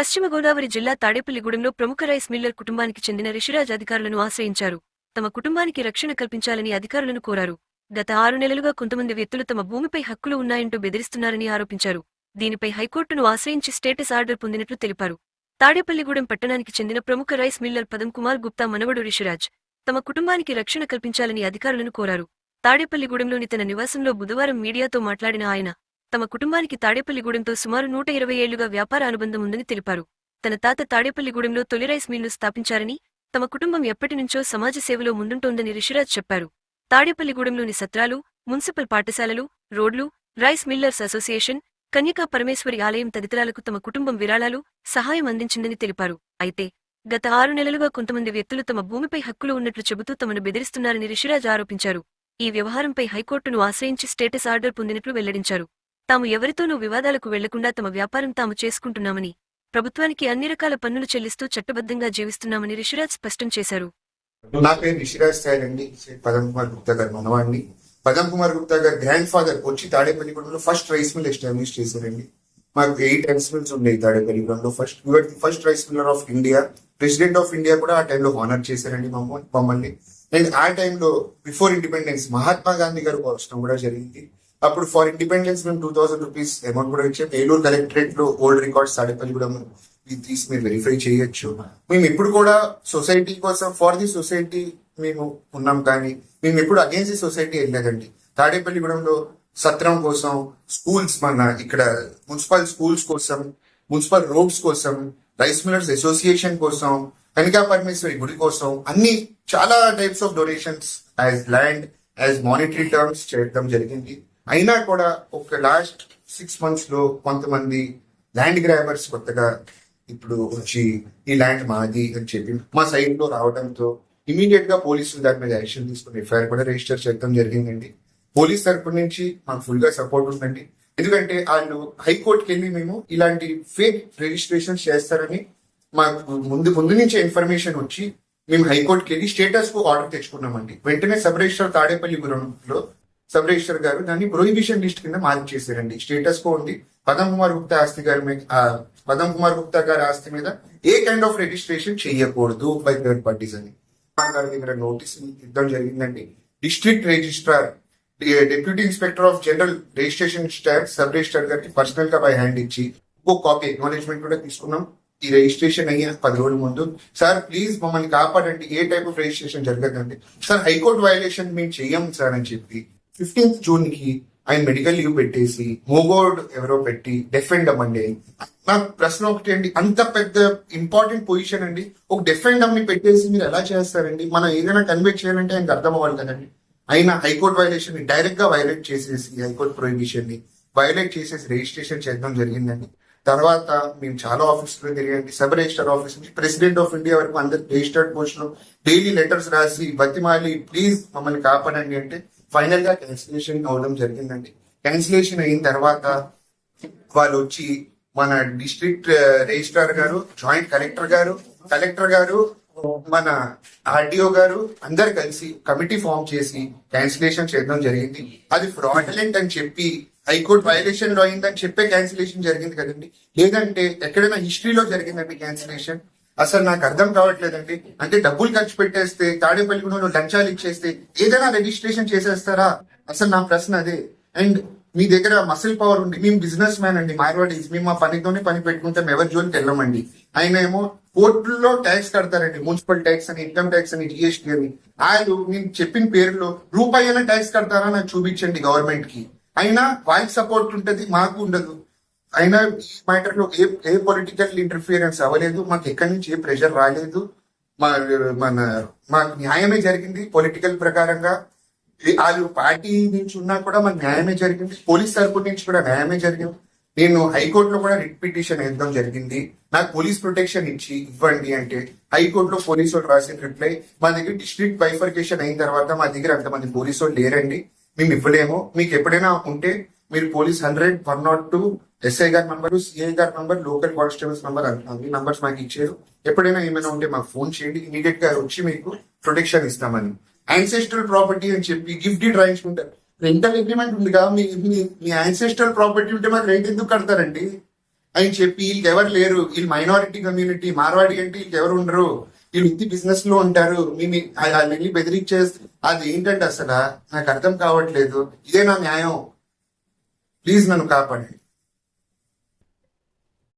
పశ్చిమ గోదావరి జిల్లా తాడేపల్లిగూడెంలో ప్రముఖ రైస్ మిల్లర్ కుటుంబానికి చెందిన రిషిరాజ్ అధికారులను ఆశ్రయించారు. తమ కుటుంబానికి రక్షణ కల్పించాలని అధికారులను కోరారు. గత 6 నెలలుగా కొంతమంది వ్యక్తులు తమ భూమిపై హక్కులు ఉన్నాయంటూ బెదిరిస్తున్నారని ఆరోపించారు. దీనిపై హైకోర్టును ఆశ్రయించి స్టేటస్ ఆర్డర్ పొందినట్లు తెలిపారు. తాడేపల్లిగూడెం పట్టణానికి చెందిన ప్రముఖ రైస్ మిల్లర్ పదం కుమార్ గుప్తా మనవడు రిషిరాజ్ తమ కుటుంబానికి రక్షణ కల్పించాలని అధికారులను కోరారు. తాడేపల్లిగూడెంలోని తన నివాసంలో బుధవారం మీడియాతో మాట్లాడిన ఆయన తమ కుటుంబానికి తాడేపల్లిగూడెంతో సుమారు 120 ఏళ్లుగా వ్యాపార అనుబంధం ఉందని తెలిపారు. తన తాత తాడేపల్లిగూడెంలో తొలి రైస్ మిల్ను స్థాపించారని, తమ కుటుంబం ఎప్పటినుంచో సమాజ సేవలో ముందుంటోందని రిషిరాజ్ చెప్పారు. తాడేపల్లిగూడెంలోని సత్రాలు, మున్సిపల్ పాఠశాలలు, రోడ్లు, rice millers association, Kanyaka Parameswari ఆలయం తదితరాలకు తమ కుటుంబం విరాళాలు, సహాయం అందించిందని తెలిపారు. అయితే గత 6 నెలలుగా కొంతమంది వ్యక్తులు తమ భూమిపై హక్కులు ఉన్నట్లు చెబుతూ తమను బెదిరిస్తున్నారని రిషిరాజ్ ఆరోపించారు. ఈ వ్యవహారంపై హైకోర్టును ఆశ్రయించి స్టేటస్ ఆర్డర్ పొందినట్లు వెల్లడించారు. తాము ఎవరితోనూ వివాదాలకు వెళ్లకుండా తమ వ్యాపారం తాము చేసుకుంటున్నామని, ప్రభుత్వానికి అన్ని రకాల పన్నులు చెల్లిస్తూ చట్టబద్ధంగా జీవిస్తున్నామని రిషిరాజ్ స్పష్టం చేశారు. నా పేరు రిషిరాజ్ సార్ అండి. పదం కుమార్ గుప్తా గారు మనవాడిని. పదం కుమార్ గుప్తా గారు గ్రాండ్ ఫాదర్ వచ్చి తాడేపల్లిగూడెంలో ఫస్ట్ రైస్ మిల్ ఎస్టాబ్లిష్ చేశారండి. మాకు 8 రైస్ మిల్స్ ఉన్నాయి తాడేపల్లిగూడెంలో. First rice miller of India, president of India కూడా ఆ టైంలో హానర్ చేశారండి మమ్మల్ని. అండ్ ఆ టైంలో బిఫోర్ ఇండిపెండెన్స్ మహాత్మా గాంధీ గారు వస్తడం కూడా జరిగింది. అప్పుడు ఫర్ ఇండిపెండెన్స్ మేము 2000 రూపీస్ అమౌంట్ కూడా ఇచ్చాం. ఏలూరు కలెక్టరేట్ లో ఓల్డ్ రికార్డ్స్ తాడేపల్లిగూడెం తీసి మీరు వెరిఫై చేయొచ్చు. మేము ఇప్పుడు కూడా సొసైటీ కోసం ఫర్ ది సొసైటీ మేము ఉన్నాం, కానీ మేము ఎప్పుడు అగేన్స్ట్ ది సొసైటీ వెళ్ళలేదండి. తాడేపల్లిగూడెంలో సత్రం కోసం, స్కూల్స్, మన ఇక్కడ మున్సిపల్ స్కూల్స్ కోసం, మున్సిపల్ రోడ్స్ కోసం, రైస్ మిల్లర్స్ అసోసియేషన్ కోసం, కనికా పరమేశ్వరి గుడి కోసం అన్ని చాలా types of donations as land, as monetary terms చేయడం జరిగింది. అయినా కూడా ఒక లాస్ట్ 6 months లో కొంతమంది ల్యాండ్ గ్రాబర్స్ కొత్తగా ఇప్పుడు వచ్చి ఈ ల్యాండ్ మాది అని చెప్పి మా సైడ్ లో రావడంతో ఇమీడియట్ గా పోలీసులు దాని మీద యాక్షన్ తీసుకుని ఎఫ్ఐఆర్ కూడా రిజిస్టర్ చేయడం జరిగిందండి. పోలీస్ తరపు నుంచి మాకు ఫుల్ గా సపోర్ట్ ఉందండి. ఎందుకంటే వాళ్ళు హైకోర్టుకి వెళ్ళి మేము ఇలాంటి ఫేక్ రిజిస్ట్రేషన్ చేస్తారని మాకు ముందు నుంచే ఇన్ఫర్మేషన్ వచ్చి మేము హైకోర్టుకి వెళ్ళి స్టేటస్ కు ఆర్డర్ తెచ్చుకున్నామండి. వెంటనే సబ్ రిజిస్టర్ తాడేపల్లిగూడెంలో సబ్ రిజిస్టర్ గారు దాన్ని ప్రొహిబిషన్ లిస్ట్ కింద మార్క్ చేశారండి. స్టేటస్ కో ఉంది పదం కుమార్ గుప్తా ఆస్తి గారి మీద, పదం కుమార్ గుప్తా గారి ఆస్తి మీద ఏ కైండ్ ఆఫ్ రిజిస్ట్రేషన్ చేయకూడదు బై థర్డ్ పార్టీస్ అని గారి దగ్గర నోటీస్ ఇవ్వడం జరిగిందండి. District registrar, deputy inspector of general registration staff sub register గారికి పర్సనల్ గా బై హ్యాండ్ ఇచ్చి ఇంకో కాపీ అక్నాలెడ్జ్మెంట్ కూడా తీసుకున్నాం. ఈ రిజిస్ట్రేషన్ అయ్యే 10 రోజుల ముందు సార్ ప్లీజ్ మమ్మల్ని కాపాడండి, ఏ టైప్ ఆఫ్ రిజిస్ట్రేషన్ జరగదండి సార్, హైకోర్టు వైలేషన్ మేము చెయ్యం సార్ అని చెప్పి 15th June కి ఆయన మెడికల్ లీవ్ పెట్టేసి మోగోడ్ ఎవరో పెట్టి డెఫెండ్ అమ్మండి. నాకు ప్రశ్న ఒకటి అండి, అంత పెద్ద ఇంపార్టెంట్ పొజిషన్ అండి, ఒక డెఫెండ్ అమ్ని పెట్టేసి మీరు ఎలా చేస్తారండి? మనం ఏదైనా కన్వే చేయాలంటే ఆయనకు అర్థం అవ్వాలి కదండి. అయినా హైకోర్టు వైలేషన్ ని డైరెక్ట్ గా వైలేట్ చేసేసి, హైకోర్టు ప్రొహిబిషన్ ని వైలేట్ చేసేసి రిజిస్ట్రేషన్ చేయడం జరిగిందండి. తర్వాత మేము చాలా ఆఫీసులో తిరిగండి. సబ్ రిజిస్టర్ ఆఫీస్ నుంచి ప్రెసిడెంట్ ఆఫ్ ఇండియా వరకు అందరు రిజిస్టర్డ్ పోస్ట్ డైలీ లెటర్స్ రాసి బతిమాలి ప్లీజ్ మమ్మల్ని కాపాడండి అంటే ఫైనల్ గా క్యాన్సిలేషన్ అవడం జరిగిందండి. క్యాన్సిలేషన్ అయిన తర్వాత వాళ్ళు వచ్చి మన డిస్ట్రిక్ట్ రిజిస్ట్రార్ గారు, జాయింట్ కలెక్టర్ గారు, మన ఆర్డీఓ గారు అందరు కలిసి కమిటీ ఫామ్ చేసి క్యాన్సిలేషన్ చేయడం జరిగింది. అది ఫ్రాడ్యులెంట్ అని చెప్పి హైకోర్టు వైలేషన్ లో అయిందని చెప్పే క్యాన్సిలేషన్ జరిగింది కదండి. లేదంటే ఎక్కడైనా హిస్టరీలో జరిగిందండి క్యాన్సిలేషన్? అసలు నాకు అర్థం కావట్లేదండి. అంటే డబ్బులు ఖర్చు పెట్టేస్తే, తాడేపల్లిగూడెంలో లంచాలు ఇచ్చేస్తే ఏదైనా రిజిస్ట్రేషన్ చేసేస్తారా? అసలు నా ప్రశ్న అదే. అండ్ మీ దగ్గర మసిల్ పవర్ ఉంది, మేము బిజినెస్ మ్యాన్ అండి, మార్వాడీస్, మేము మా పనితోనే పని పెట్టుకుంటాం, ఎవరి జోలికి వెళ్ళమండి. ఆయన ఏమో కోర్టుల్లో ట్యాక్స్ కడతారండి, మున్సిపల్ ట్యాక్స్ అని, ఇన్కమ్ ట్యాక్స్ అని, జిఎస్టీ అని. ఆయన నేను చెప్పిన పేరులో రూపాయి అయినా ట్యాక్స్ కడతారా నాకు చూపించండి గవర్నమెంట్ కి. అయినా వాళ్ళకి సపోర్ట్ ఉంటది, మాకు ఉండదు. అయినా ఈ మ్యాటర్ లో ఏ పొలిటికల్ ఇంటర్ఫియరెన్స్ అవ్వలేదు, మాకు ఎక్కడి నుంచి ఏ ప్రెషర్ రాలేదు. మాకు న్యాయమే జరిగింది పొలిటికల్ ప్రకారంగా. వాళ్ళు పార్టీ నుంచి ఉన్నా కూడా మాకు న్యాయమే జరిగింది, పోలీస్ తరపు నుంచి కూడా న్యాయమే జరిగింది. నేను హైకోర్టులో కూడా రిట్ పిటిషన్ వేయడం జరిగింది, నాకు పోలీస్ ప్రొటెక్షన్ ఇచ్చి ఇవ్వండి అంటే. హైకోర్టులో పోలీసు వాళ్ళు రాసిన రిప్లై, మా దగ్గర డిస్ట్రిక్ట్ బైఫర్కేషన్ అయిన తర్వాత మా దగ్గర అంతమంది పోలీసు వాళ్ళు లేరండి, మేము ఇవ్వలేము. మీకు ఎప్పుడైనా ఉంటే మీరు పోలీస్ 100, 102, ఎస్ఐ గారి నంబరు, సిఐ గారి నంబర్, లోకల్ కానిస్టేబుల్స్ నంబర్, అన్ని నంబర్స్ మాకు ఇచ్చారు. ఎప్పుడైనా ఏమైనా ఉంటే మాకు ఫోన్ చేయండి, ఇమీడియట్ గా వచ్చి మీకు ప్రొటెక్షన్ ఇస్తామని. యాన్సెస్ట్రల్ ప్రాపర్టీ అని చెప్పి గిఫ్ట్ డీడ్ రాయించుకుంటారు. రెంటల్ అగ్రిమెంట్ ఉందిగా, మీ యాన్సెస్ట్రల్ ప్రాపర్టీ ఉంటే మాకు రెంట్ ఎందుకు కడతారండి? అని చెప్పి వీళ్ళకి ఎవరు లేరు, వీళ్ళు మైనారిటీ కమ్యూనిటీ, మార్వాడి అంటే వీళ్ళకి ఎవరు ఉండరు, వీళ్ళు ఇంటి బిజినెస్ లో ఉంటారు, మేము వెళ్ళి బెదిరించే అది ఏంటంటే అసలు నాకు అర్థం కావట్లేదు. ఇదే నా న్యాయం, ప్లీజ్ నన్ను కాపాడండి.